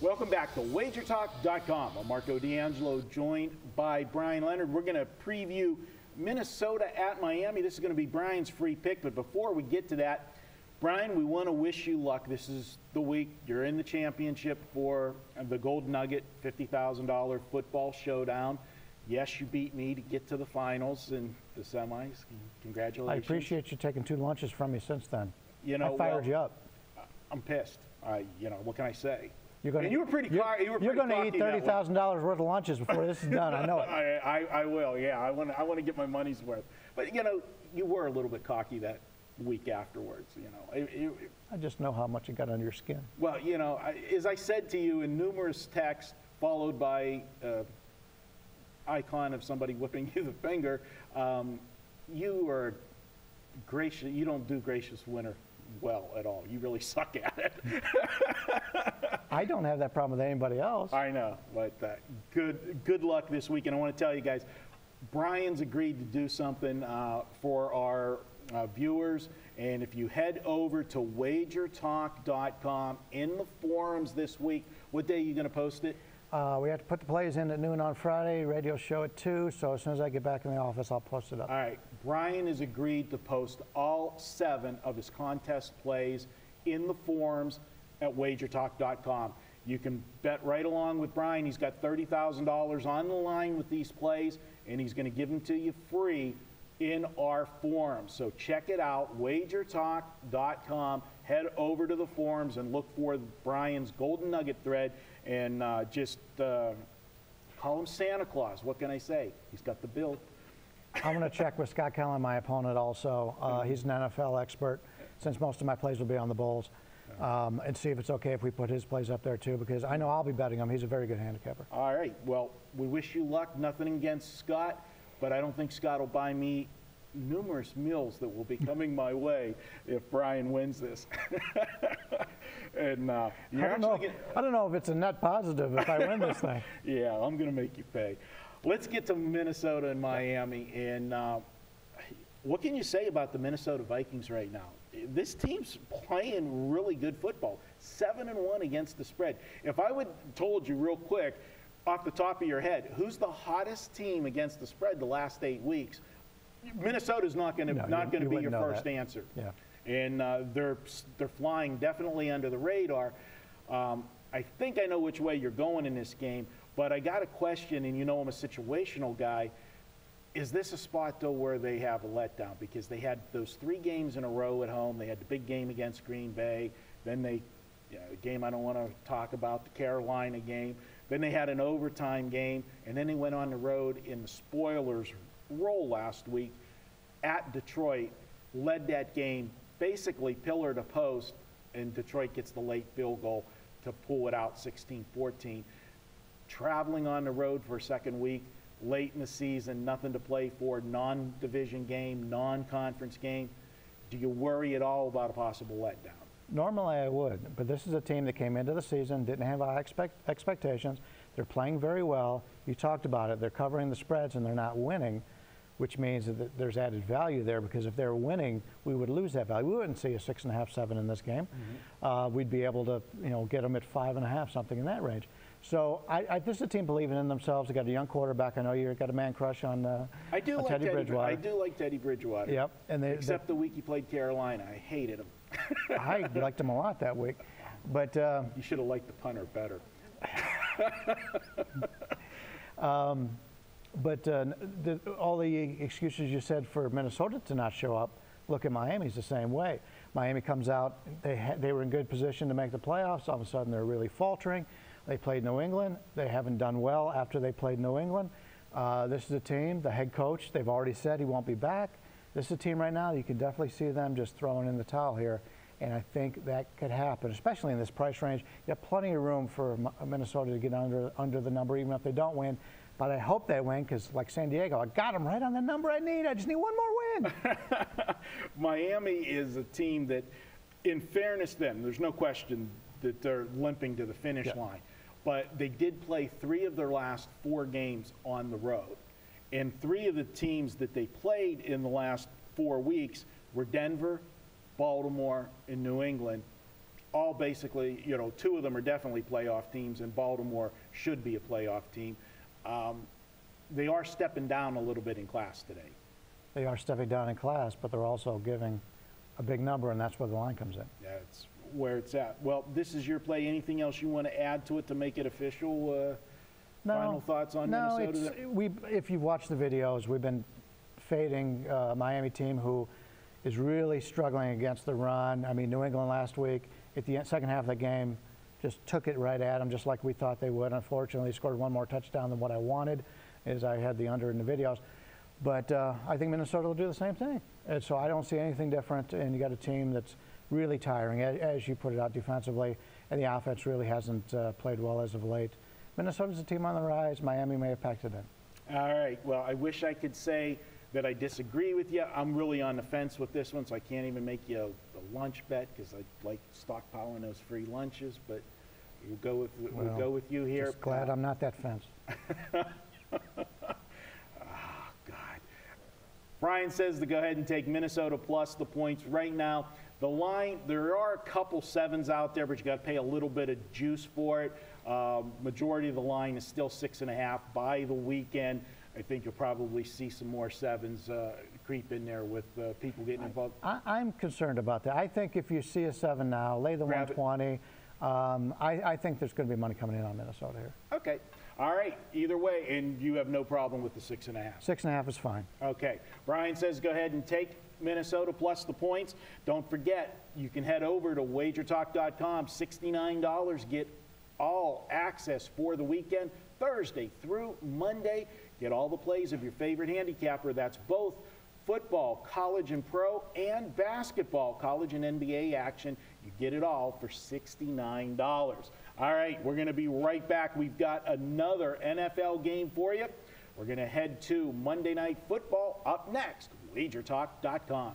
Welcome back to WagerTalk.com. I'm Marco D'Angelo, joined by Brian Leonard. We're going to preview Minnesota at Miami. This is going to be Brian's free pick, but before we get to that, Brian, we want to wish you luck. This is the week you're in the championship for the Gold Nugget $50,000 football showdown. Yes, you beat me to get to the finals and the semis. Congratulations. I appreciate you taking 2 lunches from me since then. You know, I fired you up. I'm pissed. You know, what can I say? You're going to, you were pretty you're going to eat $30,000 worth of lunches before this is done. I know it. I will. Yeah, I want to get my money's worth. But you know, you were a little bit cocky that week afterwards. You know, I just know how much it got under your skin. Well, you know, as I said to you in numerous texts, followed by icon of somebody whipping you the finger, you are gracious. You don't do gracious winner well at all. You really suck at it. I don't have that problem with anybody else. I know, but good luck this week. And I want to tell you guys, Brian's agreed to do something for our viewers. And if you head over to WagerTalk.com in the forums this week, what day are you going to post it? We have to put the plays in at noon on Friday, radio show at 2, so as soon as I get back in the office, I'll post it up. All right. Brian has agreed to post all 7 of his contest plays in the forums at WagerTalk.com. You can bet right along with Brian. He's got $30,000 on the line with these plays, and he's going to give them to you free in our forums. So check it out, WagerTalk.com. Head over to the forums and look for Brian's Golden Nugget thread, and just call him Santa Claus. What can I say? He's got the build. I'm going to check with Scott Kelly, my opponent, also. He's an NFL expert, since most of my plays will be on the Bulls, and see if it's okay if we put his plays up there too, because I know I'll be betting him. He's a very good handicapper. All right. Well, we wish you luck. Nothing against Scott, but I don't think Scott will buy me numerous meals that will be coming my way if Brian wins this. And I don't know if it's a net positive if I win this thing. Yeah, I'm going to make you pay. Let's get to Minnesota and Miami. And what can you say about the Minnesota Vikings right now? This team's playing really good football. 7-1 against the spread. If I would told you real quick, off the top of your head, who's the hottest team against the spread the last 8 weeks? Minnesota's not going to be your first answer. Yeah. And they're flying definitely under the radar. I think I know which way you're going in this game, but I got a question, and you know I'm a situational guy. Is this a spot, though, where they have a letdown? Because they had those 3 games in a row at home. They had the big game against Green Bay. Then a game I don't want to talk about, the Carolina game. Then they had an overtime game, and then they went on the road in the spoilers role last week at Detroit, led that game basically pillar to post, and Detroit gets the late field goal to pull it out 16-14. Traveling on the road for a second week, late in the season, nothing to play for, non-division game, non-conference game. Do you worry at all about a possible letdown? Normally I would, but this is a team that came into the season, didn't have high expectations. They're playing very well. You talked about it. They're covering the spreads and they're not winning, which means that there's added value there, because if they're winning, we would lose that value. We wouldn't see a 6.5, 7 in this game. We'd be able to, get them at 5.5, something in that range. So this is a team believing in themselves. They got a young quarterback. I know you've got a man crush on Teddy Bridgewater. I do like Teddy Bridgewater. Yep. Except the week he played Carolina. I hated him. I liked him a lot that week. But you should have liked the punter better. But all the excuses you said for Minnesota to not show up, look at Miami's the same way. Miami comes out, they were in good position to make the playoffs. All of a sudden, they're really faltering. They played New England. They haven't done well after they played New England. This is a team, the head coach, they've already said he won't be back. This is a team right now, you can definitely see them just throwing in the towel here. And I think that could happen, especially in this price range. You have plenty of room for Minnesota to get under the number, even if they don't win. But I hope they win, because like San Diego, I got them right on the number I need. I just need one more win. Miami is a team that, in fairness to them, there's no question that they're limping to the finish line. But they did play 3 of their last 4 games on the road. And 3 of the teams that they played in the last 4 weeks were Denver, Baltimore, and New England. all basically, you know, two of them are definitely playoff teams, and Baltimore should be a playoff team. They are stepping down a little bit in class today. They are stepping down in class, but they're also giving a big number, and that's where the line comes in. That's where it's at. Well, this is your play. Anything else you want to add to it to make it official? No, final thoughts on Minnesota? If you've watched the videos, we've been fading a Miami team who is really struggling against the run. I mean, New England last week, at the second half of the game, just took it right at them, just like we thought they would. Unfortunately, scored one more touchdown than what I wanted, as I had the under in the videos. But I think Minnesota will do the same thing. And so I don't see anything different. And you got a team that's really tiring, as you put it out defensively, and the offense really hasn't played well as of late. Minnesota's a team on the rise. Miami may have packed it in. All right. Well, I wish I could say that I disagree with you. I'm really on the fence with this one, so I can't even make you a lunch bet because I like stockpiling those free lunches. But we'll go with you here. Just glad I'm not that fence. Brian says to go ahead and take Minnesota plus the points. Right now, the line, there are a couple sevens out there, but you got to pay a little bit of juice for it. Majority of the line is still 6.5. By the weekend, I think you'll probably see some more sevens creep in there with people getting involved. I'm concerned about that. I think if you see a 7 now, lay the 120. I think there's going to be money coming in on Minnesota here. Okay. All right. Either way, and you have no problem with the 6.5. 6.5 is fine. Okay. Brian says go ahead and take Minnesota plus the points. Don't forget, you can head over to wagertalk.com. $69. Get all access for the weekend, Thursday through Monday. Get all the plays of your favorite handicapper. That's both football, college and pro, and basketball, college and NBA action. You get it all for $69. All right, we're going to be right back. We've got another NFL game for you. We're going to head to Monday Night Football up next, wagertalk.com.